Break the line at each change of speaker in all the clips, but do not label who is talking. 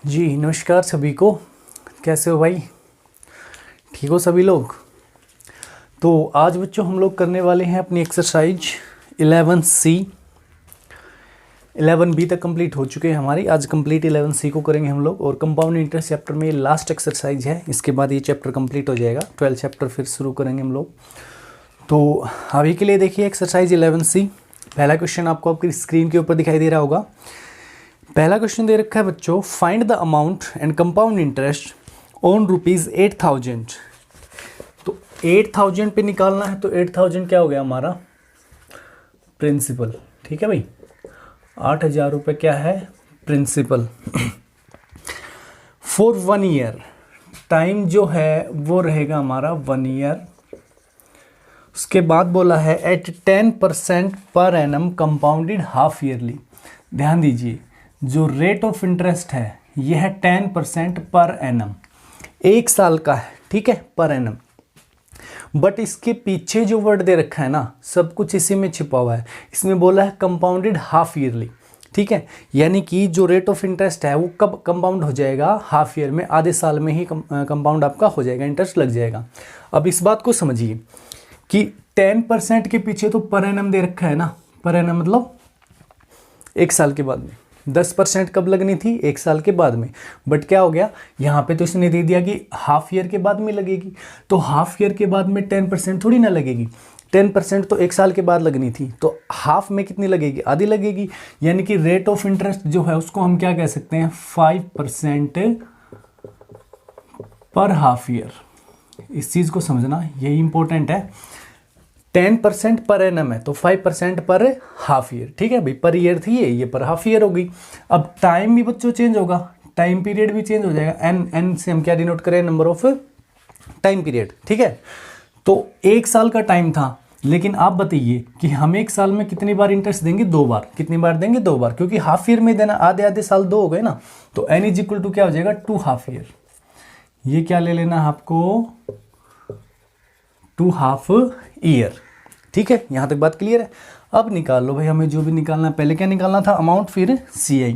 जी नमस्कार सभी को। कैसे हो भाई? ठीक हो सभी लोग? तो आज बच्चों हम लोग करने वाले हैं अपनी एक्सरसाइज 11C। 11B तक कंप्लीट हो चुके हैं हमारी। आज कंप्लीट 11C को करेंगे हम लोग। और कंपाउंड इंटरेस्ट चैप्टर में ये लास्ट एक्सरसाइज है। इसके बाद ये चैप्टर कंप्लीट हो जाएगा। 12 चैप्टर फिर शुरू करेंगे हम लोग। तो अभी के लिए देखिए एक्सरसाइज 11C। पहला क्वेश्चन आपको आपकी स्क्रीन के ऊपर दिखाई दे रहा होगा। पहला क्वेश्चन दे रखा है बच्चों, find the amount and compound interest on ₹8,000। तो 8,000 पे निकालना है। तो 8,000 क्या हो गया हमारा? प्रिंसिपल। ठीक है भाई, 8,000 रुपये क्या है? प्रिंसिपल। फॉर 1 ईयर, टाइम जो है वो रहेगा हमारा 1 ईयर। उसके बाद बोला है eight 10% per annum compounded half yearly. ध्यान दीजिए, जो रेट ऑफ इंटरेस्ट है यह है 10% पर एनम, 1 साल का है। ठीक है, पर एनम। बट इसके पीछे जो वर्ड दे रखा है ना, सब कुछ इसी में छिपा हुआ है। इसमें बोला है कंपाउंडेड हाफ ईयरली। ठीक है, यानी कि जो रेट ऑफ इंटरेस्ट है वो कब कंपाउंड हो जाएगा? हाफ ईयर में, आधे साल में ही कंपाउंड आपका हो जाएगा, इंटरेस्ट लग जाएगा। अब इस बात को समझिए कि 10% के पीछे तो पर एनम दे रखा है ना। पर एनम मतलब 1 साल के बाद में। 10% कब लगनी थी? 1 साल के बाद में। बट क्या हो गया यहाँ पे, तो इसने दे दिया कि हाफ ईयर के बाद में लगेगी। तो हाफ ईयर के बाद में 10% थोड़ी ना लगेगी। 10% तो 1 साल के बाद लगनी थी। तो हाफ में कितनी लगेगी? आधी लगेगी। यानी कि रेट ऑफ इंटरेस्ट जो है उसको हम क्या कह सकते हैं? 5% पर हाफ ईयर। इस चीज को समझना, यही इंपॉर्टेंट है। 10% पर एनम है तो 5% पर हाफ ईयर। ठीक है भाई, पर ईयर थी ये पर हाफ ईयर हो गई। अब टाइम भी बच्चों चेंज होगा, टाइम पीरियड भी चेंज हो जाएगा। एन से हम क्या डिनोट करें? Number of time period. ठीक है, तो 1 साल का टाइम था, लेकिन आप बताइए कि हम 1 साल में कितनी बार इंटरेस्ट देंगे? 2 बार। कितनी बार देंगे? 2 बार, क्योंकि हाफ ईयर में देना, आधे आधे साल 2 हो गए ना। तो एन इज इक्वल टू क्या हो जाएगा? 2 हाफ ईयर। ये क्या ले लेना है आपको? 2 हाफ ईयर। ठीक है, यहां तक बात क्लियर है। अब निकाल लो भाई, हमें जो भी निकालना है। पहले क्या निकालना था? अमाउंट, फिर CI।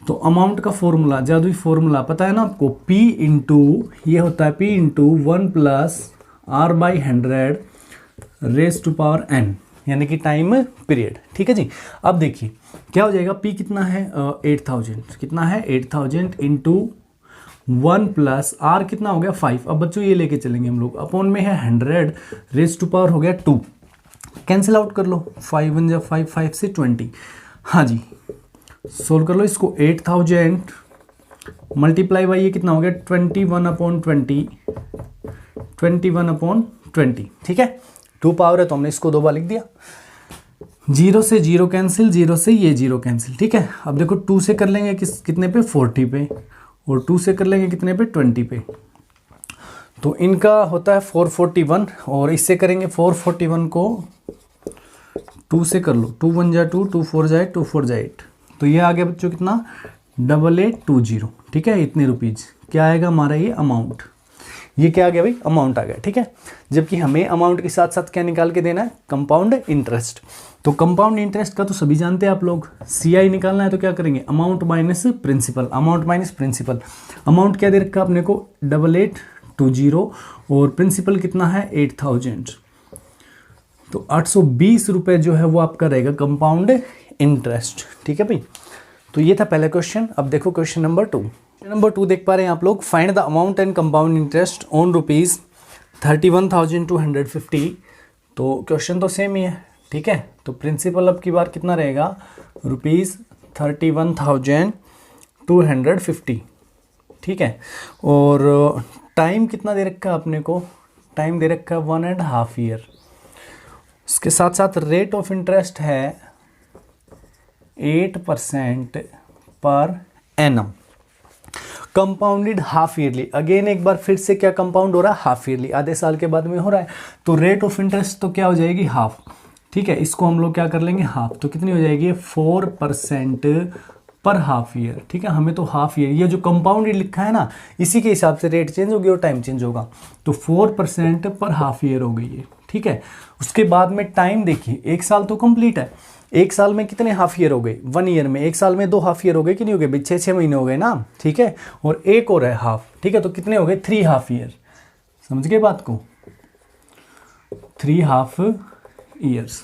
तो अमाउंट का फॉर्मूला, जादुई फॉर्मूला पता है ना आपको? P इंटू, ये होता है P into 1 plus R/100 raise to power n, यानी कि टाइम पीरियड। ठीक है जी। अब देखिए क्या हो जाएगा? P कितना है? 8,000। कितना है? 8,000 इंटू 1 प्लस R कितना हो गया? 5। अब बच्चों ये लेके चलेंगे हम लोग। अपॉन में है 100 रेज टू पावर हो गया 2। कैंसिल आउट कर लो, 5 1 जा 5, 5 से 20। हाँ जी, सोल्व कर लो इसको। 8,000 मल्टीप्लाई बाई ये कितना हो गया? 21/20, 21/20। ठीक है, 2 पावर है तो हमने इसको 2 बार लिख दिया। 0 से 0 कैंसिल, 0 से ये 0 कैंसिल। ठीक है, अब देखो 2 से कर लेंगे कितने पे? 40 पे। और 2 से कर लेंगे कितने पे? 20 पे। तो इनका होता है 441, और इससे करेंगे 441 को 2 से कर लो। 2 1 जा 2, 2 4 जाए 2 4 जाए 8। तो ये आ गया बच्चों कितना? 8820। ठीक है, इतने रुपीज क्या आएगा हमारा? ये अमाउंट। ये क्या आ गया भाई? अमाउंट आ गया। ठीक है, जबकि हमें अमाउंट के साथ साथ क्या निकाल के देना है? Compound interest. तो कंपाउंड इंटरेस्ट का तो सभी जानते हैं आप लोग। CI निकालना है तो क्या करेंगे? Amount minus principal. Amount minus principal. Amount क्या दे रखा है अपने को? 8820। और प्रिंसिपल कितना है? 8,000। तो 820 रुपए जो है वो आपका रहेगा कंपाउंड इंटरेस्ट। ठीक है भाई, तो ये था पहला क्वेश्चन। अब देखो क्वेश्चन नंबर 2। नंबर 2 देख पा रहे हैं आप लोग। Find the amount and compound interest on ₹31,250। तो क्वेश्चन तो सेम ही है। ठीक है, तो प्रिंसिपल अब की बार कितना रहेगा? ₹31,250। ठीक है, और टाइम कितना दे रखा है अपने को? टाइम दे रखा है 1.5 ईयर। उसके साथ साथ रेट ऑफ इंटरेस्ट है 8% per annum, compounded half yearly. Again एक बार फिर से क्या कंपाउंड हो रहा है? हाफ ईयरली, आधे साल के बाद में हो रहा है। तो रेट ऑफ इंटरेस्ट तो क्या हो जाएगी? हाफ। ठीक है, इसको हम लोग क्या कर लेंगे? हाफ। तो कितनी हो जाएगी? 4% पर हाफ ईयर। ठीक है, हमें तो हाफ ईयर, ये जो कंपाउंडेड लिखा है ना, इसी के हिसाब से रेट चेंज होगी और टाइम चेंज होगा। तो 4% पर हाफ ईयर हो गई है। ठीक है, उसके बाद में टाइम देखिए, 1 साल तो कंप्लीट है। एक साल में कितने हाफ ईयर हो गए, 1 ईयर में, एक साल में 2 हाफ ईयर हो गए कि नहीं हो गए भाई, 6 महीने हो गए ना, ठीक है, और एक और है हाफ, ठीक है, तो कितने हो गए 3 हाफ ईयर, समझ गए बात को, 3 हाफ ईयर्स।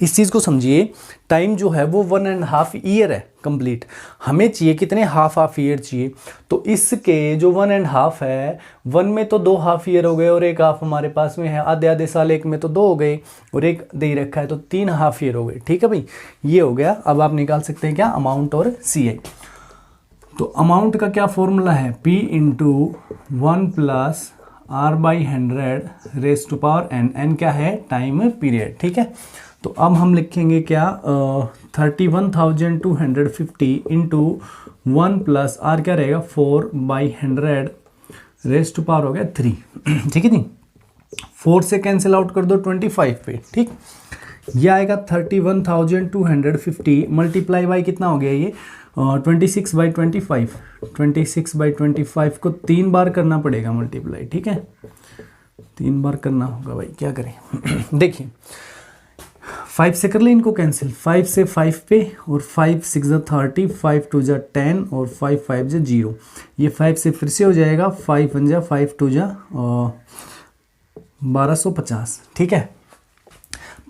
इस चीज़ को समझिए, टाइम जो है वो 1.5 ईयर है कंप्लीट, हमें चाहिए कितने हाफ ईयर चाहिए, तो इसके जो 1.5 है, 1 में तो 2 हाफ ईयर हो गए और एक हाफ हमारे पास में है, आधे आधे साल, एक में तो 2 हो गए और एक दे ही रखा है, तो 3 हाफ ईयर हो गए, ठीक है भाई, ये हो गया। अब आप निकाल सकते हैं क्या, अमाउंट और CI। तो अमाउंट का क्या फॉर्मूला है, P × 1 + R/100 raise to power n क्या है, टाइम पीरियड, ठीक है। तो अब हम लिखेंगे क्या, 31,250 × 1 + R क्या रहेगा, 4/100 रेज़ टू पावर हो गया 3, ठीक है जी। 4 से कैंसिल आउट कर दो 25 पे, ठीक, ये आएगा 31,250 मल्टीप्लाई बाई कितना हो गया ये, 26/25, 26/25 को 3 बार करना पड़ेगा मल्टीप्लाई, ठीक है, 3 बार करना होगा भाई, क्या करें देखिए 5 से कर ले इनको कैंसिल, 5 से 5 पे, और 5 6 × 30, 5 2 × 10 और 5 5 × 0, ये 5 से फिर से हो जाएगा, 5 1 × 5 2 × 1250, ठीक है।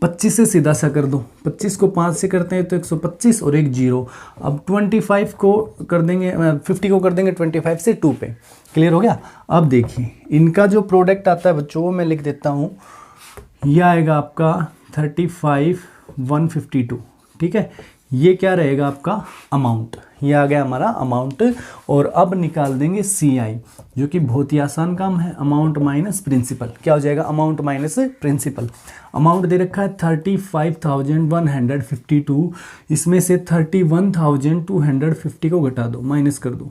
25 से सीधा सा कर दो, 25 को 5 से करते हैं तो 125 और एक 0। अब 25 को कर देंगे, 50 को कर देंगे 25 से 2 पे, क्लियर हो गया। अब देखिए इनका जो प्रोडक्ट आता है बच्चों, वो मैं लिख देता हूँ, यह आएगा आपका 35,152, ठीक है, ये क्या रहेगा आपका अमाउंट, ये आ गया हमारा अमाउंट। और अब निकाल देंगे CI, जो कि बहुत ही आसान काम है, अमाउंट माइनस प्रिंसिपल, क्या हो जाएगा, अमाउंट माइनस प्रिंसिपल। अमाउंट दे रखा है 35,152, इसमें से 31,250 को घटा दो, माइनस कर दो,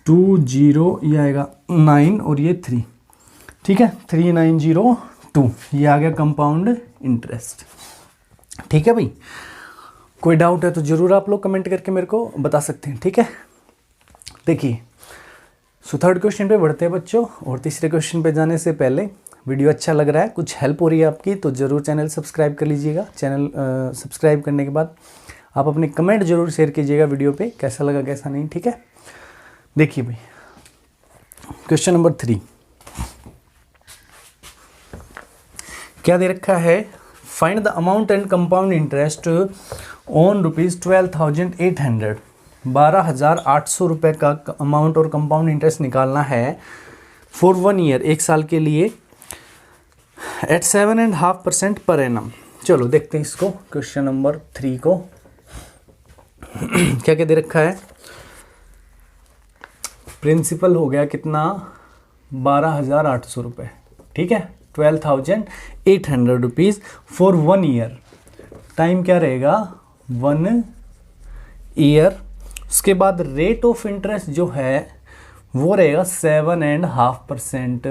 2 0, ये आएगा 9 और ये 3, ठीक है, 3902, ये आ गया कंपाउंड इंटरेस्ट, ठीक है भाई। कोई डाउट है तो जरूर आप लोग कमेंट करके मेरे को बता सकते हैं, ठीक है। देखिए सो थर्ड क्वेश्चन पे बढ़ते हैं बच्चों, और तीसरे क्वेश्चन पे जाने से पहले, वीडियो अच्छा लग रहा है, कुछ हेल्प हो रही है आपकी, तो ज़रूर चैनल सब्सक्राइब कर लीजिएगा। चैनल सब्सक्राइब करने के बाद आप अपने कमेंट जरूर शेयर कीजिएगा वीडियो पे, कैसा लगा कैसा नहीं, ठीक है। देखिए भाई क्वेश्चन नंबर 3 क्या दे रखा है, find the amount and compound interest on ₹12,800, 12,800 रुपये का अमाउंट और कंपाउंड इंटरेस्ट निकालना है फॉर 1 ईयर, एक साल के लिए, एट 7.5% पर एनम। चलो देखते हैं इसको, क्वेश्चन नंबर 3 को क्या क्या दे रखा है। प्रिंसिपल हो गया कितना, 12,800 रुपये, ठीक है, 12,800 रुपीज़ फॉर 1 ईयर, टाइम क्या रहेगा 1 ईयर। उसके बाद रेट ऑफ इंटरेस्ट जो है वो रहेगा 7.5%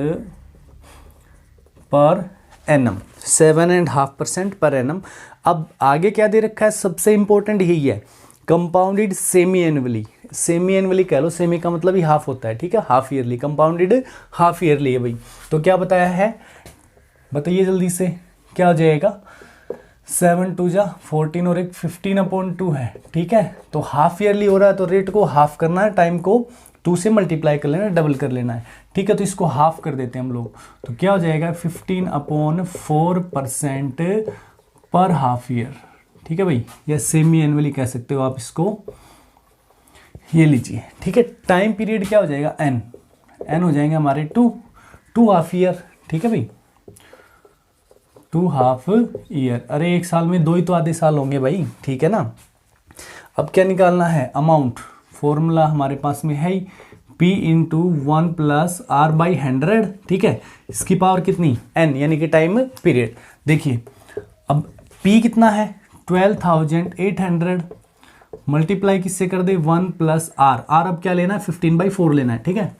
पर एनम, 7.5% पर एनम। अब आगे क्या दे रखा है, सबसे इंपॉर्टेंट यही है, compounded semi annually, semi annually कह लो, सेमी का मतलब ही हाफ होता है, ठीक है, half yearly, compounded half yearly है भाई। तो क्या बताया है, बताइए जल्दी से, क्या हो जाएगा, 7 2 × 14 और एक 15/2 है, ठीक है। तो हाफ ईयरली हो रहा है तो रेट को हाफ करना है, टाइम को 2 से मल्टीप्लाई कर लेना है, डबल कर लेना है, ठीक है। तो इसको हाफ कर देते हैं हम लोग, तो क्या हो जाएगा 15/4% पर हाफ ईयर, ठीक है भाई, या सेमी एनुअली कह सकते हो आप इसको, ये लीजिए, ठीक है। टाइम पीरियड क्या हो जाएगा, एन हो जाएंगे हमारे 2 हाफ ईयर, ठीक है भाई, 2 हाफ ईयर। अरे एक साल में 2 ही तो आधे साल होंगे भाई, ठीक है ना। अब क्या निकालना है, अमाउंट, फॉर्मूला हमारे पास में है P × 1 + R/100, ठीक है, इसकी पावर कितनी, n, यानी कि टाइम पीरियड। देखिए अब P कितना है 12,800, मल्टीप्लाई किससे कर दे 1 + R, अब क्या लेना है 15/4 लेना है, ठीक है,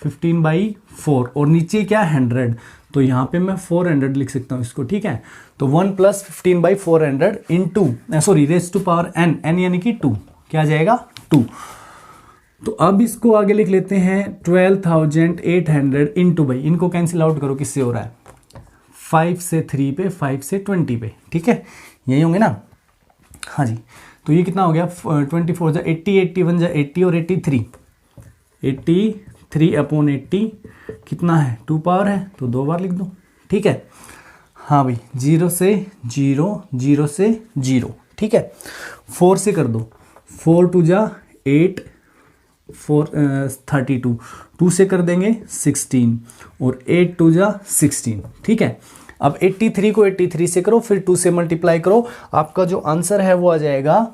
15/4, और नीचे क्या 100, तो यहाँ पे मैं 400 लिख सकता हूँ इसको, ठीक है। तो 1 + 15/400 into raise to power n यानी कि 2, क्या जाएगा 2। तो अब इसको आगे लिख लेते हैं 12,800 इंटू, भाई इनको कैंसिल आउट करो, किससे हो रहा है, 5 से 3 पे, 5 से 20 पे, ठीक है, यही होंगे ना। हाँ जी, तो ये कितना हो गया 24 जा 80, 81 जा 80 और 83, 83 अपॉन 80 कितना है 2 पावर है तो 2 बार लिख दो, ठीक है। हाँ भाई 0 से 0, 0 से 0, ठीक है। 4 से कर दो, 4 2 जा 8, 4 32, 2 से कर देंगे 16 और 8 2 जा 16, ठीक है। अब 83 को 83 से करो, फिर 2 से मल्टीप्लाई करो, आपका जो आंसर है वो आ जाएगा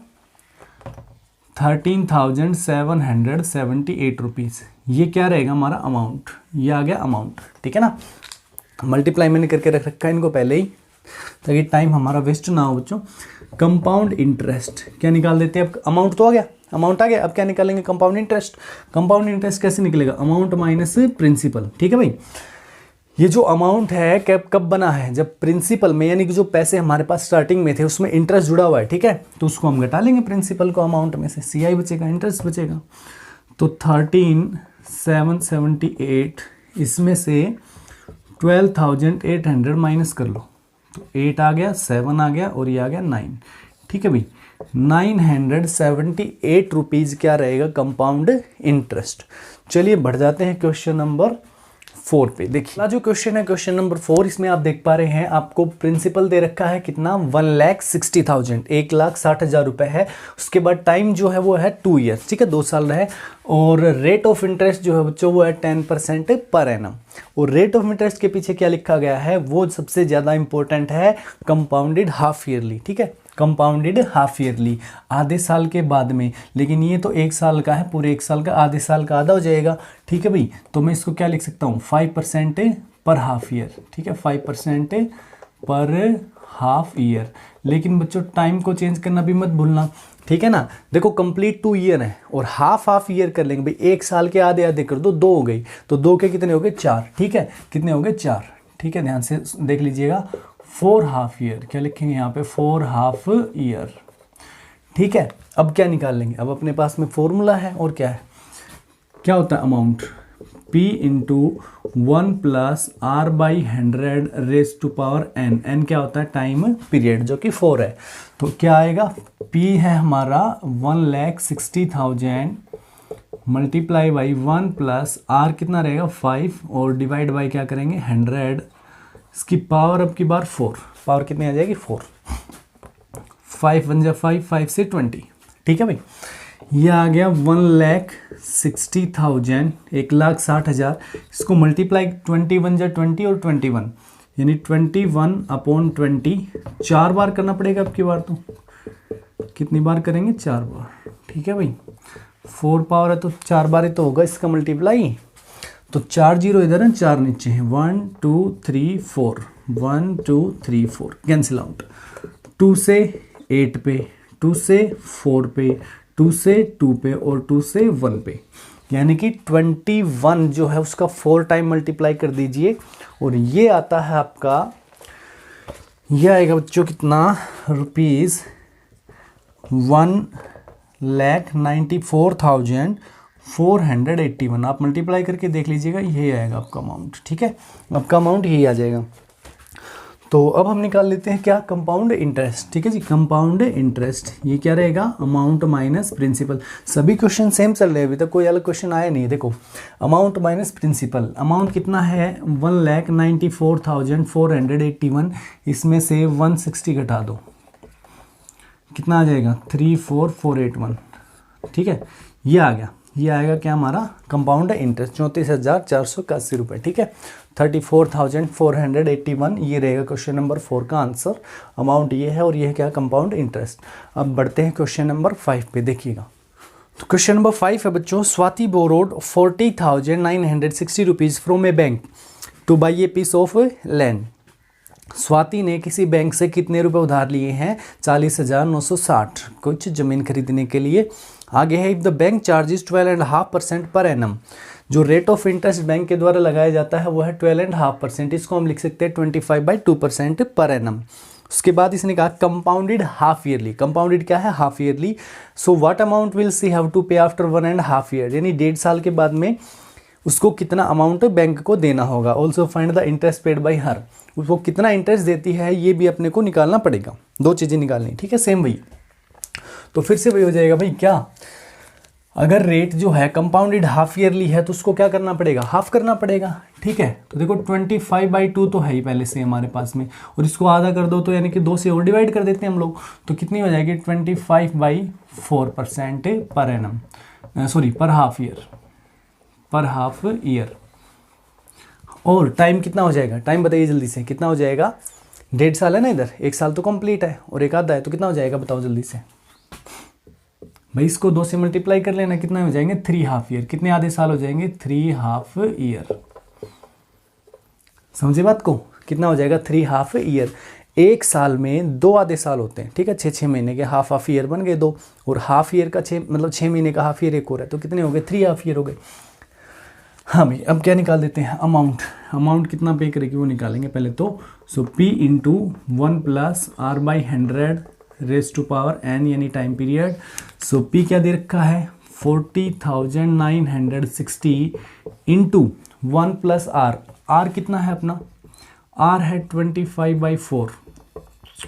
13,778 रुपीज़। ये क्या रहेगा हमारा अमाउंट, ये आ गया अमाउंट, ठीक है ना। मल्टीप्लाई मैंने करके रख रखा है इनको पहले ही, ताकि टाइम हमारा वेस्ट ना हो बच्चों। कंपाउंड इंटरेस्ट क्या निकाल देते हैं, अब अमाउंट तो आ गया, अमाउंट आ गया, अब क्या निकालेंगे कंपाउंड इंटरेस्ट। कंपाउंड इंटरेस्ट कैसे निकलेगा, अमाउंट माइनस प्रिंसिपल, ठीक है भाई। ये जो अमाउंट है कब बना है, जब प्रिंसिपल में यानी कि जो पैसे हमारे पास स्टार्टिंग में थे उसमें इंटरेस्ट जुड़ा हुआ है, ठीक है, तो उसको हम घटा लेंगे प्रिंसिपल को अमाउंट में से, CI बचेगा, इंटरेस्ट बचेगा। तो 13,778 इसमें से 12,800 माइनस कर लो, तो 8 आ गया, 7 आ गया और ये आ गया 9, ठीक है भाई। 978 रुपीज़ क्या रहेगा कंपाउंड इंटरेस्ट। चलिए बढ़ जाते हैं क्वेश्चन नंबर 4 पे। देखिए जो क्वेश्चन है क्वेश्चन नंबर 4, इसमें आप देख पा रहे हैं आपको प्रिंसिपल दे रखा है कितना 1,60,000, 1,60,000 रुपए है। उसके बाद टाइम जो है वो है 2 ईयर्स, ठीक है, 2 साल रहे। और रेट ऑफ इंटरेस्ट जो है बच्चों वो है 10% पर एनम। और रेट ऑफ इंटरेस्ट के पीछे क्या लिखा गया है वो सबसे ज़्यादा इंपॉर्टेंट है, कंपाउंडेड हाफ ईयरली, ठीक है, कंपाउंडेड हाफ ईयरली, आधे साल के बाद में। लेकिन ये तो 1 साल का है, पूरे 1 साल का, आधे साल का आधा हो जाएगा, ठीक है भाई। तो मैं इसको क्या लिख सकता हूँ 5% पर हाफ ईयर, ठीक है, 5% पर हाफ ईयर। लेकिन बच्चों टाइम को चेंज करना भी मत भूलना, ठीक है ना। देखो कंप्लीट 2 ईयर है और हाफ ईयर कर लेंगे भाई, 1 साल के आधे आधे कर दो, 2 हो गई, तो 2 के कितने हो गए 4, ठीक है, कितने हो गए 4, ठीक है, ध्यान से देख लीजिएगा। 4 हाफ ईयर क्या लिखेंगे यहाँ पे 4 हाफ ईयर, ठीक है। अब क्या निकाल लेंगे, अब अपने पास में फॉर्मूला है और क्या है, क्या होता है amount P into 1 plus R by 100 raise to power N, N क्या होता है टाइम पीरियड जो कि 4 है। तो क्या आएगा P है हमारा 1,60,000 मल्टीप्लाई बाई 1 प्लस R कितना रहेगा 5 और डिवाइड बाई क्या करेंगे 100, इसकी पावर अब की बार 4, पावर कितनी आ जाएगी 4, 5 1 जा 5, 5 से 20, ठीक है भाई। ये आ गया 1,60,000, 1,60,000, इसको मल्टीप्लाई 21 जा 20 और 21 यानी 21 अपॉन 20, 4 बार करना पड़ेगा अब की बार, तो कितनी बार करेंगे 4 बार, ठीक है भाई। 4 पावर है तो 4 बार ही तो होगा इसका मल्टीप्लाई, तो 4 जीरो इधर है 4 नीचे है, 1 2 3 4, 1 2 3 4 कैंसिल आउट, 2 से 8 पे, 2 से 4 पे, 2 से 2 पे और 2 से 1 पे, यानी कि 21 जो है उसका 4 टाइम मल्टीप्लाई कर दीजिए और ये आता है आपका, ये आएगा बच्चों कितना रुपीज़ 1,94,481। आप मल्टीप्लाई करके देख लीजिएगा, ये आएगा आपका अमाउंट, ठीक है, आपका अमाउंट यही आ जाएगा। तो अब हम निकाल लेते हैं क्या कंपाउंड इंटरेस्ट, ठीक है जी। कंपाउंड इंटरेस्ट ये क्या रहेगा अमाउंट माइनस प्रिंसिपल। सभी क्वेश्चन सेम चल रहे हैं, अभी तक कोई अलग क्वेश्चन आया नहीं है। देखो अमाउंट माइनस प्रिंसिपल, अमाउंट कितना है 1,94,481, इसमें से 160 घटा दो, कितना आ जाएगा 34481, ठीक है, ये आ गया, ये आएगा क्या हमारा कंपाउंड इंटरेस्ट 34,481 रुपये, ठीक है, 34,481, ये रहेगा क्वेश्चन नंबर 4 का आंसर। अमाउंट ये है और ये है क्या कंपाउंड इंटरेस्ट। अब बढ़ते हैं क्वेश्चन नंबर 5 पे, देखिएगा। तो क्वेश्चन नंबर 5 है बच्चों, Swati borrowed 40,960 rupees from a bank to buy a piece of land. Swati ने किसी बैंक से कितने रुपए उधार लिए हैं 40,960 कुछ ज़मीन खरीदने के लिए। आगे है if the bank charges 12.5% per annum, जो रेट ऑफ इंटरेस्ट बैंक के द्वारा लगाया जाता है वो है 12.5%, इसको हम लिख सकते हैं 25/2% पर एनम। उसके बाद इसने कहा कंपाउंडेड हाफ ईयरली, कंपाउंडेड क्या है half yearly. So what amount will she have to pay after 1.5 year, यानी 1.5 साल के बाद में उसको कितना अमाउंट बैंक को देना होगा। Also find the interest paid by her, उसको कितना इंटरेस्ट देती है ये भी अपने को निकालना पड़ेगा, 2 चीज़ें निकालनी, ठीक है, सेम वही। तो फिर से वही हो जाएगा भाई क्या, अगर रेट जो है कंपाउंडेड हाफ ईयरली है तो उसको क्या करना पड़ेगा, हाफ करना पड़ेगा। ठीक है, तो देखो 25/2 तो है ही पहले से हमारे पास में, और इसको आधा कर दो तो यानी कि 2 से और डिवाइड कर देते हैं हम लोग, तो कितनी हो जाएगी 25/4% पर एनम, सॉरी पर हाफ ईयर। और टाइम कितना हो जाएगा, टाइम बताइए जल्दी से, कितना हो जाएगा, 1.5 साल है ना इधर, 1 साल तो कंप्लीट है और एक आधा है, तो कितना हो जाएगा बताओ जल्दी से भाई, इसको 2 से मल्टीप्लाई कर लेना, कितना हो जाएंगे 3 हाफ ईयर, कितने आधे साल हो जाएंगे 3 हाफ ईयर। समझे बात को, कितना हो जाएगा 3 हाफ ईयर। एक साल में 2 आधे साल होते हैं, ठीक है, 6 महीने के हाफ ईयर बन गए 2, और हाफ ईयर का 6 मतलब 6 महीने का हाफ ईयर एक और है, तो कितने हो गए 3 हाफ ईयर हो गए। हाँ भाई, अब क्या निकाल देते हैं, अमाउंट कितना पे करेगी वो निकालेंगे पहले तो। So P into 1 + R/100 raise to power n यानी टाइम पीरियड। सो P क्या दे रखा है 40,960 इंटू 1 + R, R कितना है अपना, R है 25/4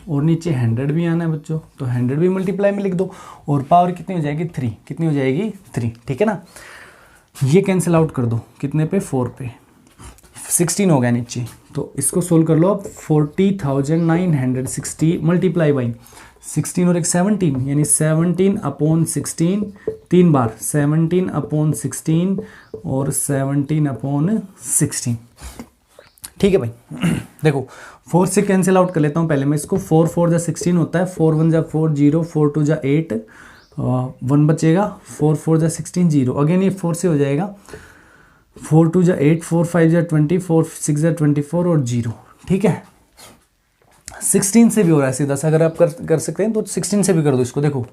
और नीचे 100 भी आना है बच्चों, तो 100 भी मल्टीप्लाई में लिख दो, और पावर कितनी हो जाएगी 3, कितनी हो जाएगी 3, ठीक है ना। ये कैंसिल आउट कर दो, कितने पे 4 पे, 16 हो गया नीचे, तो इसको सोल्व कर लो अब। 40,960 मल्टीप्लाई बाई 16 और एक 17 यानी 17/16, 3 बार 17/16 और 17/16, ठीक है भाई। देखो 4 से कैंसिल आउट कर लेता हूँ पहले मैं इसको, 4 4 जा 16 होता है, 4 1 जा 4 0, 4 2 जा 8, 1 बचेगा, 4 4 जा 16 0, अगेन ये 4 से हो जाएगा, 4 2 जा 8, 4 5 जा 20, 4 6 जा 24 और 0, ठीक है। 16 से भी हो रहा है सीधा सा, अगर आप कर सकते हैं तो 16 से भी कर दो इसको। देखो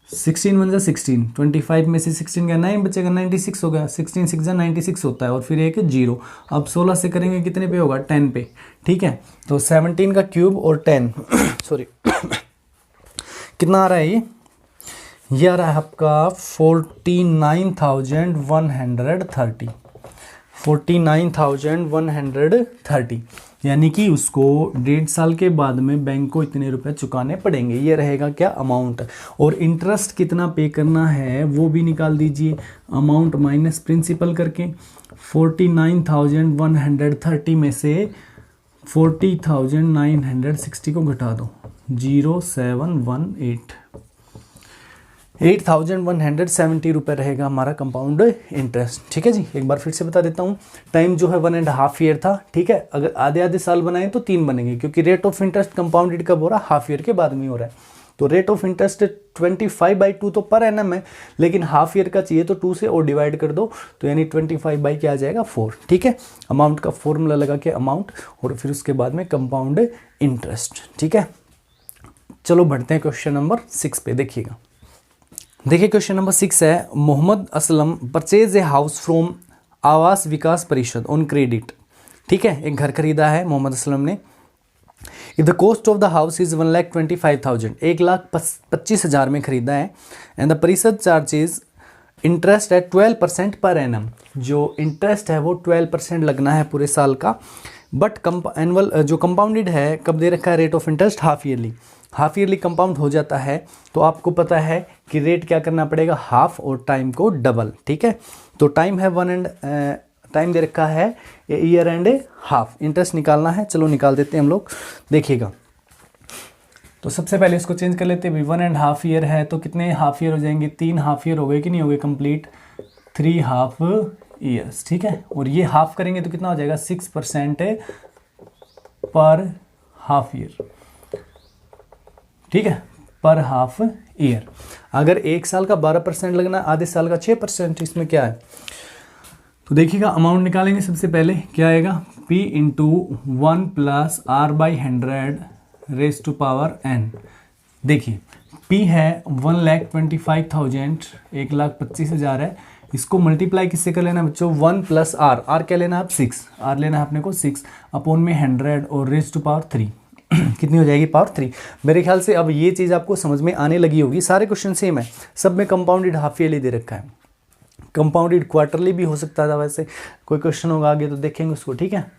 16 1 जा 16, 25 में से 16 गया 9 बचेगा, 96 हो गया, 16 6 जा 96 होता है, और फिर एक 0। अब 16 से करेंगे कितने पे होगा 10 पे, ठीक है। तो 17 का क्यूब और 10 सॉरी कितना आ रहा है ये आ रहा है आपका 49,130, 49,130, यानी कि उसको 1.5 साल के बाद में बैंक को इतने रुपए चुकाने पड़ेंगे। ये रहेगा क्या अमाउंट, और इंटरेस्ट कितना पे करना है वो भी निकाल दीजिए, अमाउंट माइनस प्रिंसिपल करके। 49,130 में से 40,960 को घटा दो, 0718, 8,170 रुपये रहेगा हमारा कंपाउंड इंटरेस्ट, ठीक है जी। एक बार फिर से बता देता हूँ, टाइम जो है 1.5 ईयर था, ठीक है। अगर आधे साल बनाए तो 3 बनेंगे, क्योंकि रेट ऑफ इंटरेस्ट कंपाउंडेड कब हो रहा है, हाफ ईयर के बाद में हो रहा है। तो रेट ऑफ इंटरेस्ट 25/2 तो पर एनम है, लेकिन हाफ ईयर का चाहिए तो 2 से और डिवाइड कर दो, तो यानी 25 क्या आ जाएगा 4, ठीक है। अमाउंट का फॉर्मूला लगा के अमाउंट, और फिर उसके बाद में कंपाउंड इंटरेस्ट, ठीक है। चलो बढ़ते हैं क्वेश्चन नंबर 6 पे, देखिएगा। देखिए क्वेश्चन नंबर 6 है, Mohammad Aslam purchase a house from Awas Vikas परिषद ऑन क्रेडिट, ठीक है। एक घर खरीदा है मोहम्मद असलम ने। If the cost of the house is 1,25,000, 1,25,000 में खरीदा है, एंड द परिषद चार्जेज इंटरेस्ट है 12% पर एनम, जो इंटरेस्ट है वो 12% लगना है पूरे साल का। बट एनुअल जो कंपाउंडेड है कब दे रखा है rate of interest, half yearly compound हो जाता है, तो आपको पता है कि रेट क्या करना पड़ेगा, हाफ और टाइम को डबल, ठीक है। तो टाइम है टाइम दे रखा है ईयर एंड हाफ, इंटरेस्ट निकालना है, चलो निकाल देते हैं हम लोग, देखिएगा। तो सबसे पहले इसको चेंज कर लेते हैं, 1.5 ईयर है तो कितने हाफ ईयर हो जाएंगे, 3 हाफ ईयर हो गए कि नहीं हो गए कंप्लीट, 3 हाफ ईयर्स, ठीक है। और ये हाफ करेंगे तो कितना हो जाएगा 6% पर हाफ ईयर, ठीक है, पर हाफ ईयर। अगर 1 साल का 12% लगना, आधे साल का 6%, इसमें क्या है। तो देखिएगा अमाउंट निकालेंगे, सबसे पहले क्या आएगा, P into 1 + R/100 raise to power n। देखिए P है 1,25,000, 1,25,000 है, इसको मल्टीप्लाई किससे कर लेना बच्चों, 1 + R, R क्या लेना है आप 6, R लेना है अपने को 6 अपॉन में 100 और रेज टू पावर 3 कितनी हो जाएगी पावर 3। मेरे ख्याल से अब ये चीज़ आपको समझ में आने लगी होगी। सारे क्वेश्चन सेम है, सब में कंपाउंडेड हाफ ईयरली दे रखा है, कंपाउंडेड क्वार्टरली भी हो सकता था, वैसे कोई क्वेश्चन होगा आगे तो देखेंगे उसको, ठीक है।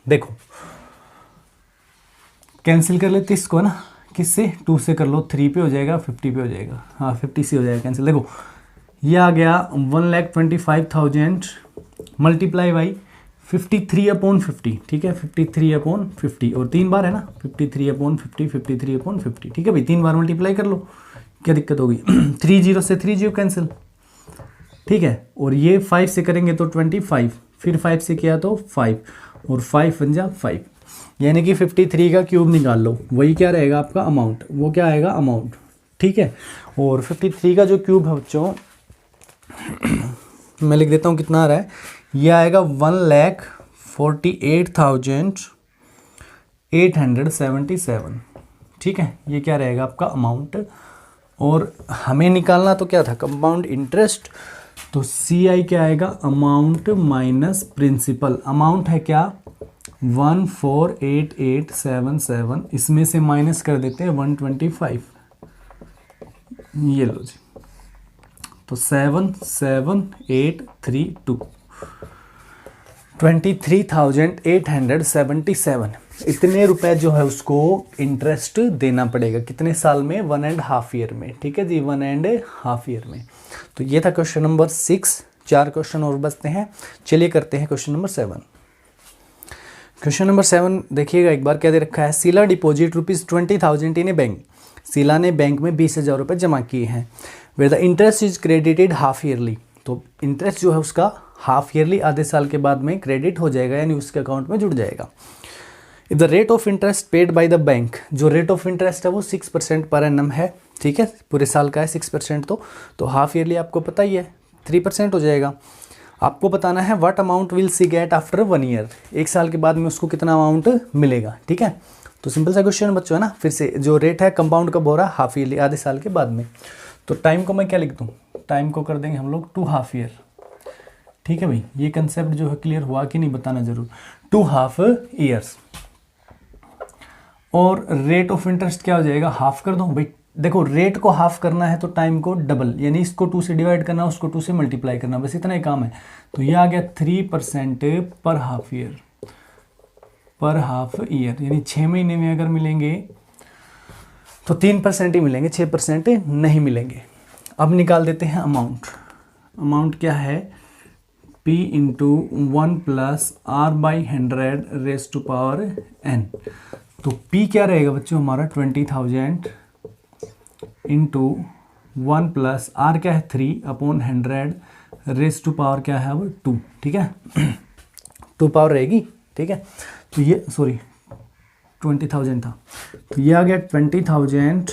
देखो कैंसिल कर लेते इसको ना, किससे, 2 से कर लो, 3 पे हो जाएगा, 50 पे हो जाएगा, हाँ 50 से हो जाएगा कैंसिल। देखो ये आ गया 1,25,000 मल्टीप्लाई बाई 53/50, ठीक है 53/50, और 3 बार है ना, 53/50, 53/50, ठीक है भाई, 3 बार मल्टीप्लाई कर लो, क्या दिक्कत होगी। 3 0 से 3 0 कैंसिल, ठीक है, और ये 5 से करेंगे तो 25, फिर 5 से किया तो 5, और 5 बन जा 5, यानी कि 53 का क्यूब निकाल लो, वही क्या रहेगा आपका अमाउंट, वो क्या आएगा अमाउंट, ठीक है। और 53 का जो क्यूब है बच्चों मैं लिख देता हूँ कितना आ रहा है, ये आएगा 1,48,877, ठीक है, ये क्या रहेगा आपका अमाउंट। और हमें निकालना तो क्या था, कंपाउंड इंटरेस्ट, तो सी आई क्या आएगा, अमाउंट माइनस प्रिंसिपल, अमाउंट है क्या 1,48,877, इसमें से माइनस कर देते हैं 125, ये लो जी, तो 7,7,832, 23,877, इतने रुपए जो है उसको इंटरेस्ट देना पड़ेगा, कितने साल में, 1.5 ईयर में, ठीक है जी, 1.5 ईयर में। तो ये था क्वेश्चन नंबर 6, 4 क्वेश्चन और बचते हैं, चलिए करते हैं क्वेश्चन नंबर 7। क्वेश्चन नंबर 7 देखिएगा एक बार, क्या दे रखा है, Sheela deposit ₹20,000 in a bank, Sheela ने बैंक में 20,000 रुपये जमा किए हैं, where the interest is credited half yearly, तो इंटरेस्ट जो है उसका हाफ ईयरली आधे साल के बाद में क्रेडिट हो जाएगा, यानी उसके अकाउंट में जुड़ जाएगा। If the rate of interest paid by the bank, जो रेट ऑफ इंटरेस्ट है वो 6% पर एनम है, ठीक है, पूरे साल का है 6%, तो हाफ ईयरली आपको पता ही है 3% हो जाएगा। आपको बताना है what amount will C get after 1 year, 1 साल के बाद में उसको कितना अमाउंट मिलेगा, ठीक है। तो सिंपल सा क्वेश्चन बच्चों है ना, फिर से जो रेट है कंपाउंड कब हो रहा है, हाफ ईयरली, आधे साल के बाद में। तो टाइम को मैं क्या लिख दूँ, टाइम को कर देंगे हम लोग 2 हाफ ईयर, ठीक है भाई, ये कंसेप्ट जो है क्लियर हुआ कि नहीं बताना जरूर, 2 हाफ ईयर्स। और रेट ऑफ इंटरेस्ट क्या हो जाएगा, हाफ कर दो भाई, देखो रेट को हाफ करना है तो टाइम को डबल, यानी इसको 2 से डिवाइड करना, उसको 2 से मल्टीप्लाई करना, बस इतना ही काम है। तो ये आ गया 3% पर हाफ ईयर, पर हाफ ईयर, यानी 6 महीने में अगर मिलेंगे तो 3% ही मिलेंगे, 6% नहीं मिलेंगे। अब निकाल देते हैं अमाउंट, अमाउंट क्या है, P into 1 plus R/100 raise to power n, तो P क्या रहेगा बच्चों हमारा 20,000 इंटू 1 प्लस R क्या है 3/100 रेज टू पावर क्या है वो 2, ठीक है 2 पावर रहेगी, ठीक है। तो ये सॉरी 20,000 था, तो ये आ गया 20,000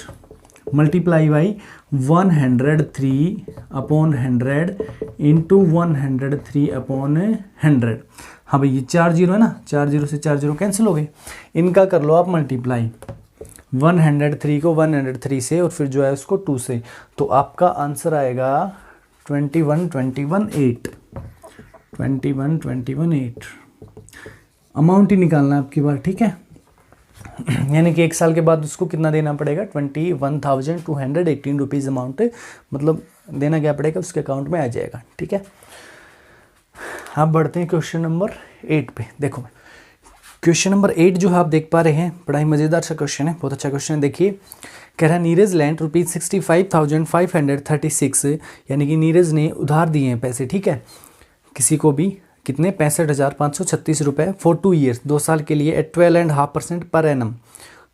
मल्टीप्लाई बाई 103/100 इंटू 103/100। हाँ भाई ये 4 जीरो है ना, 4 जीरो से 4 जीरो कैंसिल हो गए, इनका कर लो आप मल्टीप्लाई, 103 को 103 से और फिर जो है उसको 2 से, तो आपका आंसर आएगा 21,21,8 अमाउंट ही निकालना है आपकी बार, ठीक है। यानी कि 1 साल के बाद उसको कितना देना पड़ेगा, 21,218 रुपीज़ अमाउंट मतलब देना क्या पड़ेगा, उसके अकाउंट में आ जाएगा, ठीक है। आप बढ़ते हैं क्वेश्चन नंबर 8 पे। देखो क्वेश्चन नंबर 8 जो है आप देख पा रहे हैं, बड़ा ही मज़ेदार सा क्वेश्चन है, बहुत अच्छा क्वेश्चन है। देखिए कह रहा है नीरज लैंड ₹65,536, यानी कि नीरज ने उधार दिए हैं पैसे, ठीक है, किसी को भी, कितने 65,536 रुपये फॉर 2 ईयर्स, 2 साल के लिए eight 12.5% per annum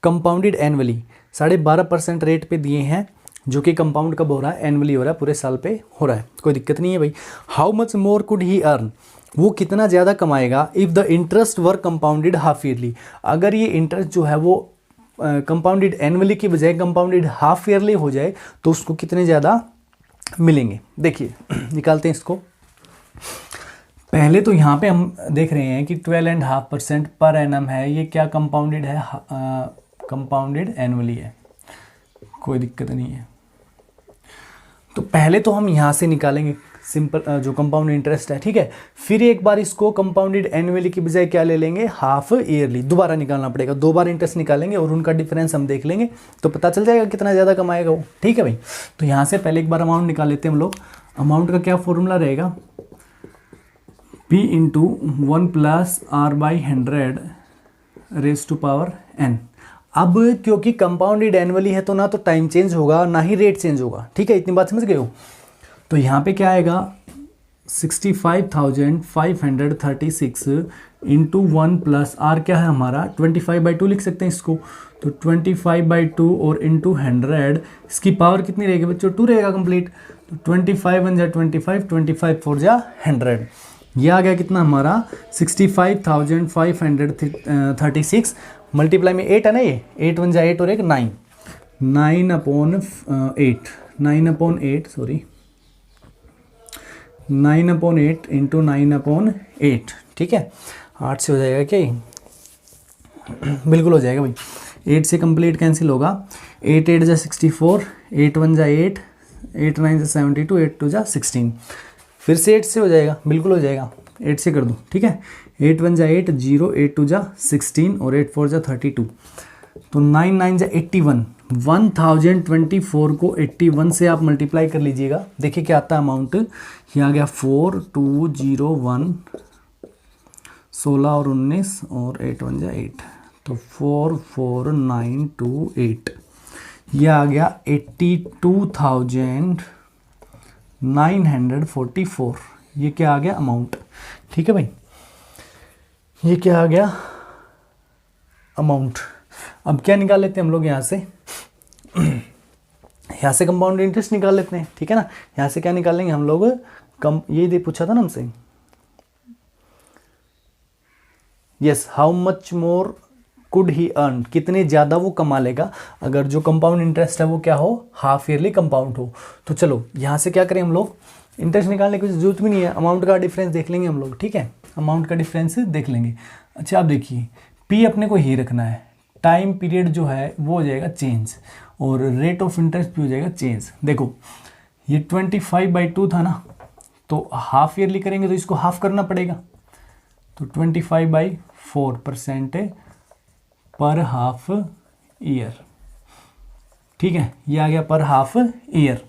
compounded annually, 12.5% rate पे दिए हैं, जो कि कंपाउंड कब हो रहा है, एनुअली हो रहा है, पूरे साल पे हो रहा है, कोई दिक्कत नहीं है भाई। How much more could he earn, वो कितना ज़्यादा कमाएगा if the interest were compounded half yearly, अगर ये इंटरेस्ट जो है वो कंपाउंडेड एनुअली की बजाय कंपाउंडेड हाफ ईयरली हो जाए तो उसको कितने ज़्यादा मिलेंगे। देखिए निकालते हैं इसको। पहले तो यहाँ पे हम देख रहे हैं कि 12.5% पर एनम है, ये क्या कंपाउंडेड है, कंपाउंडेड एनुअली है, कोई दिक्कत नहीं है। तो पहले तो हम यहाँ से निकालेंगे सिंपल जो कंपाउंड इंटरेस्ट है, ठीक है, फिर एक बार इसको कंपाउंडेड एनुअली की बजाय क्या ले लेंगे, हाफ ईयरली, दोबारा निकालना पड़ेगा, 2 बार इंटरेस्ट निकालेंगे और उनका डिफरेंस हम देख लेंगे तो पता चल जाएगा कितना ज़्यादा कमाएगा वो, ठीक है भाई। तो यहाँ से पहले एक बार अमाउंट निकाल लेते हैं हम लोग। अमाउंट का क्या फॉर्मूला रहेगा, P into 1 plus R/100 raise to power n। अब क्योंकि कंपाउंडेड एनुअली है तो ना तो टाइम चेंज होगा ना ही रेट चेंज होगा, ठीक है, इतनी बात समझ गए हो। तो यहाँ पे क्या आएगा 65,536 इंटू 1 प्लस आर क्या है हमारा 25/2 लिख सकते हैं इसको। तो 25/2 और इंटू 100, इसकी पावर कितनी रहेगी बच्चों 2 रहेगा कंप्लीट। तो 25 1 जा 25, 25 4 जा 100, ये आ गया कितना हमारा 65,536 मल्टीप्लाई में 8 है ना, ये 8 1 जा 8 और एक 9, 9/8 9/8 सॉरी 9/8 इंटू 9/8, ठीक है, 8 से हो जाएगा क्या ये बिल्कुल हो जाएगा भाई, 8 से कंप्लीट कैंसिल होगा, 8 8 जा 64, 8 1 जा 8, 8 9 जा 72, 8 2 जा 16, फिर से 8 से हो जाएगा, बिल्कुल हो जाएगा, 8 से कर दूँ, ठीक है, 8 1 जा 8 0, 8 2 जा 16 और 8 4 जा 32, तो 9 9 जा 81, 1024 को 81 से आप मल्टीप्लाई कर लीजिएगा, देखिए क्या आता है अमाउंट, ये आ गया 4201, 16 और 19 और 8 1 जा 8, तो 44928, ये आ गया 82,944, ये क्या आ गया अमाउंट, ठीक है भाई, ये क्या आ गया अमाउंट। अब क्या निकाल लेते हैं हम लोग यहाँ से यहाँ से कंपाउंड इंटरेस्ट निकाल लेते हैं, ठीक है ना, यहाँ से क्या निकालेंगे हम लोग, कम ये दे पूछा था ना हमसे, yes, how much more could he earn, कितने ज़्यादा वो कमा लेगा अगर जो कंपाउंड इंटरेस्ट है वो क्या हो, हाफ ईयरली कंपाउंड हो। तो चलो यहाँ से क्या करें हम लोग, इंटरेस्ट निकालने की जरूरत भी नहीं है, अमाउंट का डिफरेंस देख लेंगे हम लोग, ठीक है, अमाउंट का डिफरेंस देख लेंगे। अच्छा आप देखिए पी अपने को ही रखना है, टाइम पीरियड जो है वो हो जाएगा चेंज और रेट ऑफ इंटरेस्ट भी हो जाएगा चेंज। देखो ये 25/2 था ना, तो हाफ ईयरली करेंगे तो इसको हाफ करना पड़ेगा, तो 25/4% पर हाफ ईयर, ठीक है, ये आ गया पर हाफ ईयर।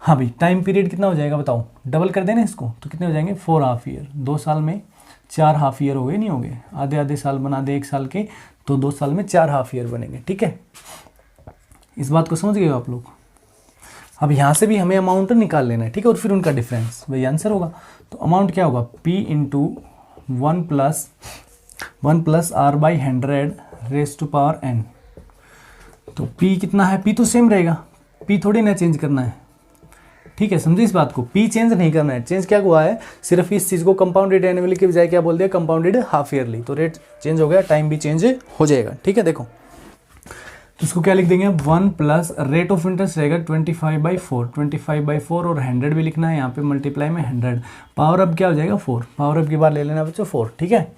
हाँ भाई टाइम पीरियड कितना हो जाएगा बताओ, डबल कर देना इसको तो कितने हो जाएंगे 4 हाफ ईयर, 2 साल में 4 हाफ ईयर हो गए, नहीं हो गए, आधे आधे साल बना दे 1 साल के, तो 2 साल में 4 हाफ ईयर बनेंगे, ठीक है, इस बात को समझ गए हो आप लोग। अब यहाँ से भी हमें अमाउंट निकाल लेना है, ठीक है, और फिर उनका डिफरेंस वही आंसर होगा। तो अमाउंट क्या होगा P into 1 plus R/100 raise to power n, तो P कितना है, P तो सेम रहेगा, P थोड़ी ना चेंज करना है, ठीक है, समझे इस बात को, P चेंज नहीं करना है, चेंज क्या हुआ है सिर्फ इस चीज़ को कंपाउंडेड एनुअली के बजाय क्या बोल दिया कंपाउंडेड हाफ ईयरली, तो रेट चेंज हो गया, टाइम भी चेंज हो जाएगा, ठीक है। देखो तो इसको क्या लिख देंगे 1 प्लस रेट ऑफ इंटरेस्ट रहेगा 25/4 और 100 भी लिखना है यहाँ पे मल्टीप्लाई में 100, पावर अब क्या हो जाएगा 4, पावर अब की बार ले लेना बच्चों 4, ठीक है,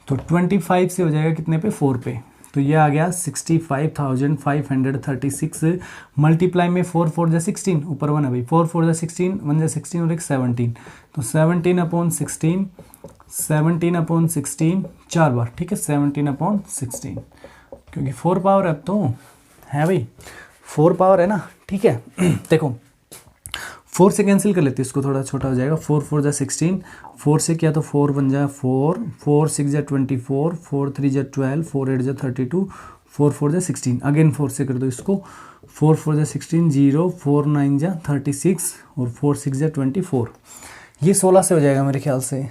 तो 25 से हो जाएगा कितने पे 4 पे, तो ये आ गया 65,536 मल्टीप्लाई में 4 4 जा 16, ऊपर 1 है भाई, 4 4 जा 16, 1 जा 16 और एक 17, तो 17/16 4 बार, ठीक है, 17/16 क्योंकि 4 पावर अब तो है भाई, 4 पावर है ना, ठीक है। देखो 4 से कैंसिल कर लेते हैं, इसको थोड़ा छोटा हो जाएगा, 4 4 जा 16, 4 से किया तो 4 1 जा 4, 4 6 जा 24, 4 3 जा 12, 4 8 जा 32, 4 4 जा 16, अगेन 4 से कर दो इसको, 4 4 जा 16 0, 4 9 जा 36 और 4 6 जा 24, ये 16 से हो जाएगा मेरे ख्याल से,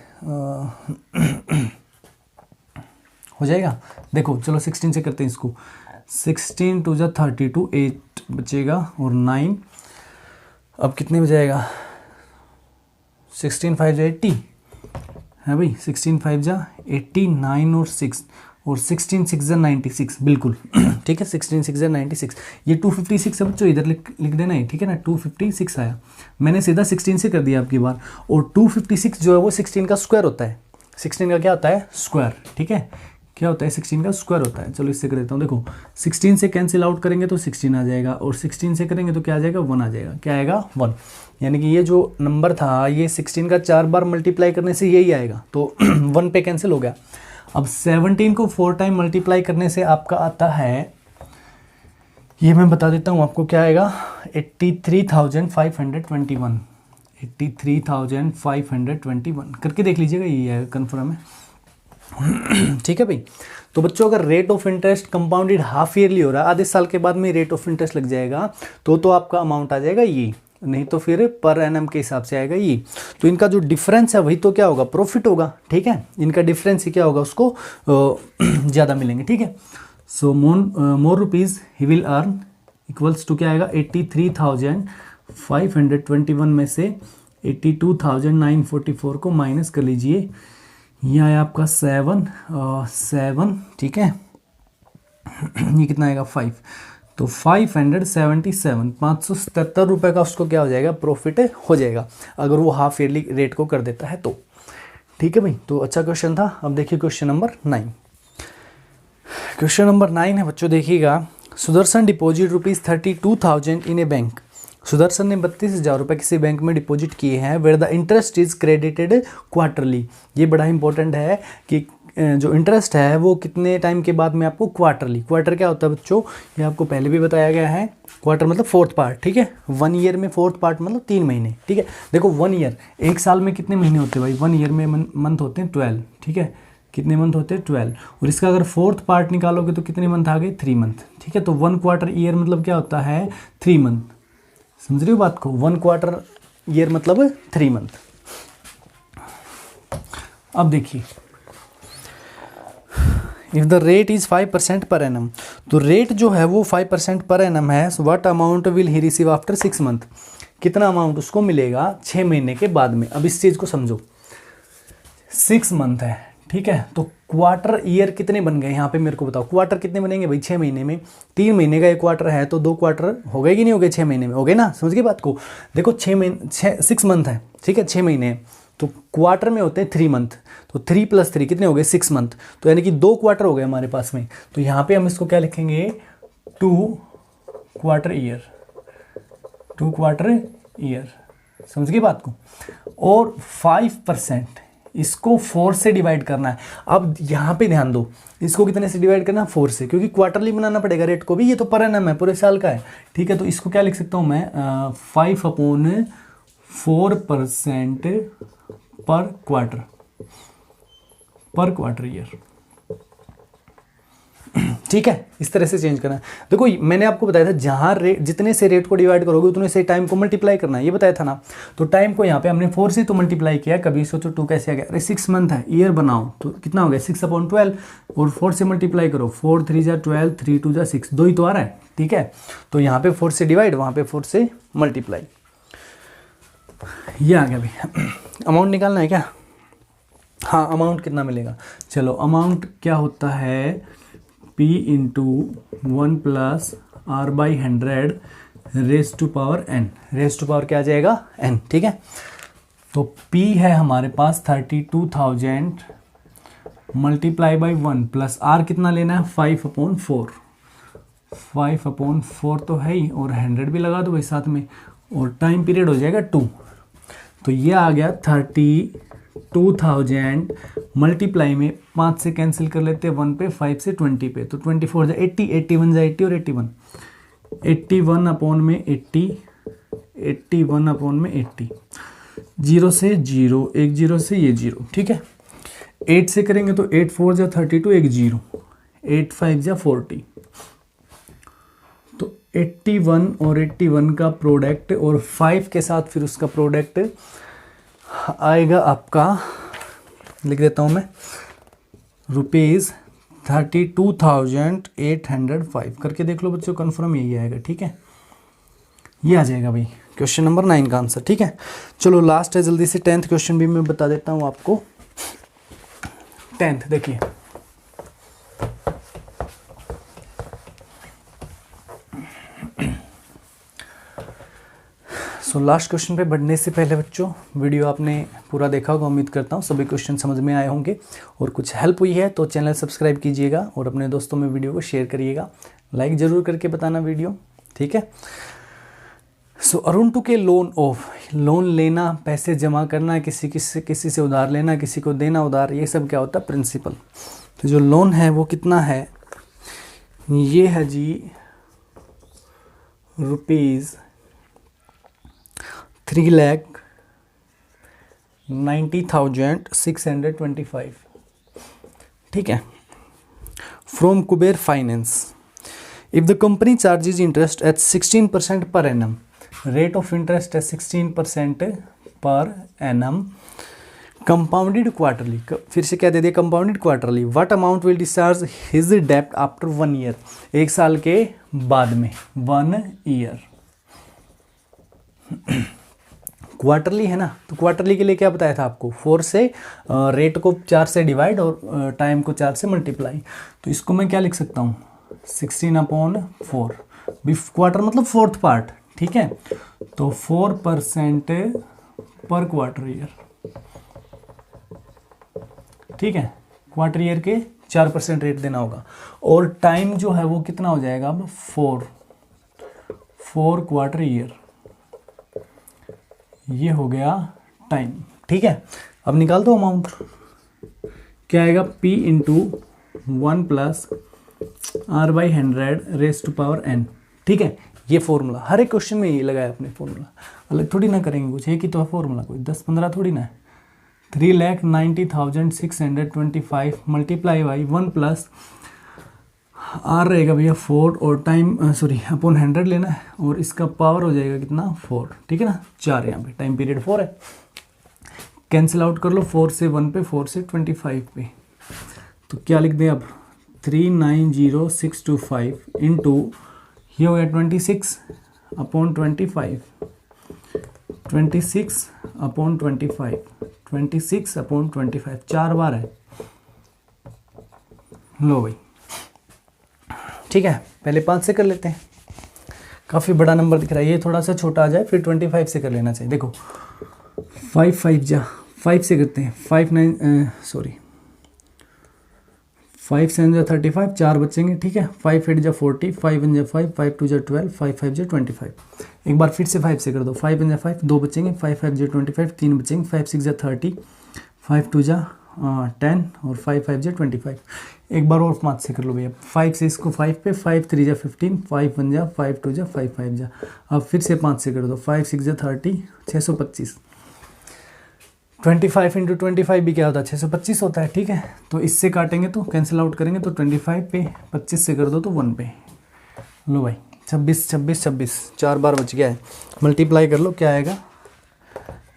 हो जाएगा। देखो चलो 16 से करते हैं इसको, 16 2 जा 32, 8 बचेगा और 9, अब कितने बजाएगा 16 5 जा 80 है भाई, 16 5 जा 80, 9 और 6 और 16 6 जा 96 बिल्कुल, ठीक है, 16 6 जा 96, ये 256 है बच्चों, इधर लिख देना है, ठीक है ना, 256 आया, मैंने सीधा 16 से कर दिया आपकी बार, और 256 जो है वो 16 का स्क्वायर होता है, 16 का क्या होता है स्क्वायर, ठीक है, क्या होता है 16 का स्क्वायर होता है। चलो इससे कर देता हूँ, देखो 16 से कैंसिल आउट करेंगे तो 16 आ जाएगा और 16 से करेंगे तो क्या आ जाएगा 1 आ जाएगा, क्या आएगा 1, यानी कि ये जो नंबर था ये 16 का 4 बार मल्टीप्लाई करने से यही आएगा, तो 1 पे कैंसिल हो गया। अब 17 को 4 टाइम मल्टीप्लाई करने से आपका आता है, ये मैं बता देता हूँ आपको क्या आएगा 83,521, 83,521 करके देख लीजिएगा, ये है कन्फर्म है, ठीक है भाई। तो बच्चों अगर rate of interest compounded half yearly हो रहा है, आधे साल के बाद में रेट ऑफ इंटरेस्ट लग जाएगा, तो आपका अमाउंट आ जाएगा ये, नहीं तो फिर पर एनम के हिसाब से आएगा ये। तो इनका जो डिफरेंस है वही तो क्या होगा, प्रॉफिट होगा। ठीक है, इनका डिफरेंस ही क्या होगा, उसको ज़्यादा मिलेंगे। ठीक है, so more rupees he will earn equals to क्या आएगा, 83,521 में से 82,944 को माइनस कर लीजिए, ये आया आपका 7। ठीक है, ये कितना आएगा 5, तो 577 रुपये का उसको क्या हो जाएगा, प्रॉफिट हो जाएगा, अगर वो हाफ ईयरली रेट को कर देता है तो। ठीक है भाई, तो अच्छा क्वेश्चन था। अब देखिए क्वेश्चन नंबर 9। क्वेश्चन नंबर 9 है बच्चों, देखिएगा, Sudarshan deposit ₹32,000 in a bank. Sudarshan ने 32,000 रुपये किसी बैंक में डिपॉजिट किए हैं, where the interest is credited quarterly. ये बड़ा इंपॉर्टेंट है कि जो इंटरेस्ट है वो कितने टाइम के बाद में आपको क्वार्टरली, क्वार्टर क्या होता है बच्चों, ये आपको पहले भी बताया गया है, क्वार्टर मतलब फोर्थ पार्ट। ठीक है, 1 ईयर में फोर्थ पार्ट मतलब 3 महीने। ठीक है, देखो 1 ईयर, एक साल में कितने महीने होते हैं भाई, 1 ईयर में मंथ होते हैं 12। ठीक है, कितने मंथ होते हैं 12, और इसका अगर फोर्थ पार्ट निकालोगे तो कितने मंथ आ गए, 3 मंथ। ठीक है, तो 1 क्वार्टर ईयर मतलब क्या होता है, 3 मंथ। समझ रहे हो बात को, 1 क्वार्टर ईयर मतलब 3 मंथ। अब देखिए, if the rate is 5% per annum, तो रेट जो है वो 5% पर एनम है, सो what amount will he receive after 6 month, कितना अमाउंट उसको मिलेगा 6 महीने के बाद में। अब इस चीज को समझो, 6 मंथ है। ठीक है, तो क्वार्टर ईयर कितने बन गए यहाँ पे मेरे को बताओ, क्वार्टर कितने बनेंगे भाई 6 महीने में, 3 महीने का एक क्वार्टर है तो 2 क्वार्टर हो गए कि नहीं हो गए 6 महीने में, हो गए ना। समझ गए बात को, देखो 6 मंथ है। ठीक है, 6 महीने हैं, तो क्वार्टर में होते हैं 3 मंथ, तो 3 + 3 कितने हो गए 6 मंथ, तो यानी कि 2 क्वार्टर हो गए हमारे पास में। तो यहाँ पे हम इसको क्या लिखेंगे, 2 क्वार्टर ईयर, 2 क्वार्टर ईयर। समझ गए बात को, और 5% इसको 4 से डिवाइड करना है। अब यहाँ पे ध्यान दो, इसको कितने से डिवाइड करना है, 4 से, क्योंकि क्वार्टरली बनाना पड़ेगा रेट को भी, ये तो पर एनम है, पूरे साल का है। ठीक है, तो इसको क्या लिख सकता हूँ मैं, 5/4% पर क्वार्टर ईयर। ठीक है, इस तरह से चेंज करना है। देखो मैंने आपको बताया था, जहां रेट, जितने से रेट को डिवाइड करोगे उतने से टाइम को मल्टीप्लाई करना है, ये बताया था ना। तो टाइम को यहाँ पे हमने 4 से तो मल्टीप्लाई किया, कभी सोचो 2 कैसे आ गया, अरे 6 मंथ है, ईयर बनाओ तो कितना हो गया 6/12, और 4 से मल्टीप्लाई करो, 4 3 = 12, 3 2 = 6, 2 ही तो आ रहा है। ठीक है, तो यहाँ पे 4 से डिवाइड, वहाँ पे 4 से मल्टीप्लाई, ये आ गया भाई। अमाउंट निकालना है क्या, हाँ, अमाउंट कितना मिलेगा, चलो अमाउंट क्या होता है, P × 1 + R/100 raise to power n, raise to power क्या आ जाएगा n। ठीक है, तो P है हमारे पास 32,000 मल्टीप्लाई बाई 1 + R कितना लेना है, 5/4, 5/4 तो है ही, और 100 भी लगा दो भाई साथ में, और टाइम पीरियड हो जाएगा 2, तो ये आ गया 32,000 मल्टीप्लाई में 5 से कैंसिल कर लेते हैं 1 पे, 5 से 20 पे, तो 24 × 80, 81 × 80 और 81, 81/80, 81/80, 0 से 0, 1 0 से ये 0। ठीक है, 8 से करेंगे तो 8 4 × 32, 1 0, 8 5 × 40, तो 81 और 81 का प्रोडक्ट, और 5 के साथ फिर उसका प्रोडक्ट आएगा आपका, लिख देता हूं मैं, ₹32,805 करके देख लो बच्चों, कंफर्म यही आएगा। ठीक है, ये आ जाएगा भाई क्वेश्चन नंबर 9 का आंसर। ठीक है, चलो लास्ट है, जल्दी से 10th क्वेश्चन भी मैं बता देता हूं आपको। 10th देखिए, सो लास्ट क्वेश्चन पे बढ़ने से पहले बच्चों, वीडियो आपने पूरा देखा होगा, उम्मीद करता हूँ सभी क्वेश्चन समझ में आए होंगे, और कुछ हेल्प हुई है तो चैनल सब्सक्राइब कीजिएगा, और अपने दोस्तों में वीडियो को शेयर करिएगा, लाइक ज़रूर करके बताना वीडियो। ठीक है, सो अरुण टू के लोन ऑफ, लोन लेना, पैसे जमा करना, किसी से उधार लेना, किसी को देना उधार, ये सब क्या होता है, प्रिंसिपल। तो जो लोन है वो कितना है, ये है जी ₹3,90,625। ठीक है। From Kuber finance, if the company charges interest eight 16% per annum, rate of interest है 16% पर एनम, कंपाउंडेड क्वार्टरली, फिर से क्या दे दिया, compounded quarterly, what amount will discharge his डेप्ट आफ्टर 1 ईयर, 1 साल के बाद में, 1 ईयर। क्वार्टरली है ना, तो क्वार्टरली के लिए क्या बताया था आपको, 4 से रेट को 4 से डिवाइड और टाइम को 4 से मल्टीप्लाई, तो इसको मैं क्या लिख सकता हूँ 16/4, क्वार्टर मतलब 4th पार्ट, ठीक है, तो 4% पर क्वार्टर ईयर, ठीक है, क्वार्टर ईयर के 4% रेट देना होगा, और टाइम जो है वो कितना हो जाएगा अब 4 क्वार्टर ईयर, ये हो गया टाइम, ठीक है। अब निकाल दो अमाउंट, क्या आएगा, P इंटू 1 प्लस R/100⁻n, ठीक है, ये फॉर्मूला हर एक क्वेश्चन में ये लगाया अपने फॉर्मूला, अलग थोड़ी ना करेंगे कुछ, एक ही तो है फॉर्मूला, कोई 10-15 थोड़ी ना है। 3,90,625 मल्टीप्लाई बाई 1 प्लस R रहेगा भैया 4 और टाइम अपॉन 100 लेना है, और इसका पावर हो जाएगा कितना 4, ठीक है ना, 4 यहाँ पे, टाइम पीरियड 4 है, कैंसिल आउट कर लो, 4 से 1 पे, 4 से 25 पे, तो क्या लिख दें अब 390,625 इंटू ये हो गया 26/25, 26/25, 26/25, 4 बार है, लो भाई, ठीक है। पहले 5 से कर लेते हैं, काफ़ी बड़ा नंबर दिख रहा है, ये थोड़ा सा छोटा आ जाए फिर 25 से कर लेना चाहिए। देखो 5 से करते हैं, 5 7 जा 35, 4 बचेंगे, ठीक है, 5 8 जा 40, 5 1 जा 5, 5 2 जा 12, 5 5 जा 25। एक बार फिर से 5 से कर दो, 5 1 जा 5, 2 बचेंगे, 5 5 जा 25, 3 बचेंगे, 5 6 जा 30, 5 2 जा 10 और 5 5 जा 25। एक बार और 5 से कर लो भैया, 5 से इसको 5 पे, 5 3 जा 15, 5 1 जा 5 2 जा 5 5 जा, अब फिर से 5 से कर दो, 5 6 जा 30, 625, 25 इंटू 25 भी क्या होता है 625 होता है, ठीक है। तो इससे काटेंगे तो कैंसिल आउट करेंगे तो 25 पे 25 से कर दो तो 1 पे, लो भाई 26 26 26, 4 बार बच गया है, मल्टीप्लाई कर लो, क्या आएगा,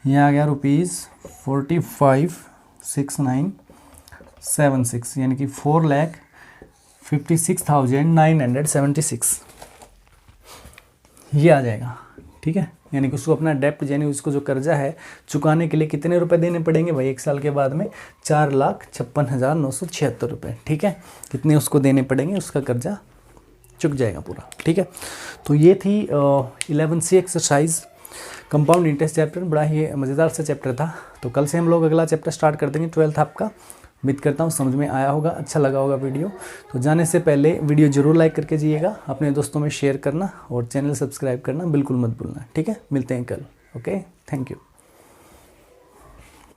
यहाँ आ गया ₹45,6976, यानी कि 4,56,976 ये आ जाएगा, ठीक है। यानी कि उसको अपना डेप्ट, यानी उसको जो कर्जा है चुकाने के लिए कितने रुपए देने पड़ेंगे भाई, 1 साल के बाद में 4,56,976 रुपये, ठीक है, कितने उसको देने पड़ेंगे, उसका कर्जा चुक जाएगा पूरा, ठीक है। तो ये थी 11th exercise, compound interest chapter, बड़ा ही मज़ेदार सा चैप्टर था। तो कल से हम लोग अगला चैप्टर स्टार्ट कर देंगे 12th आपका। उम्मीद करता हूँ समझ में आया होगा, अच्छा लगा होगा वीडियो। तो जाने से पहले वीडियो ज़रूर लाइक करके जाइएगा, अपने दोस्तों में शेयर करना और चैनल सब्सक्राइब करना बिल्कुल मत भूलना, ठीक है। मिलते हैं कल, ओके, थैंक यू।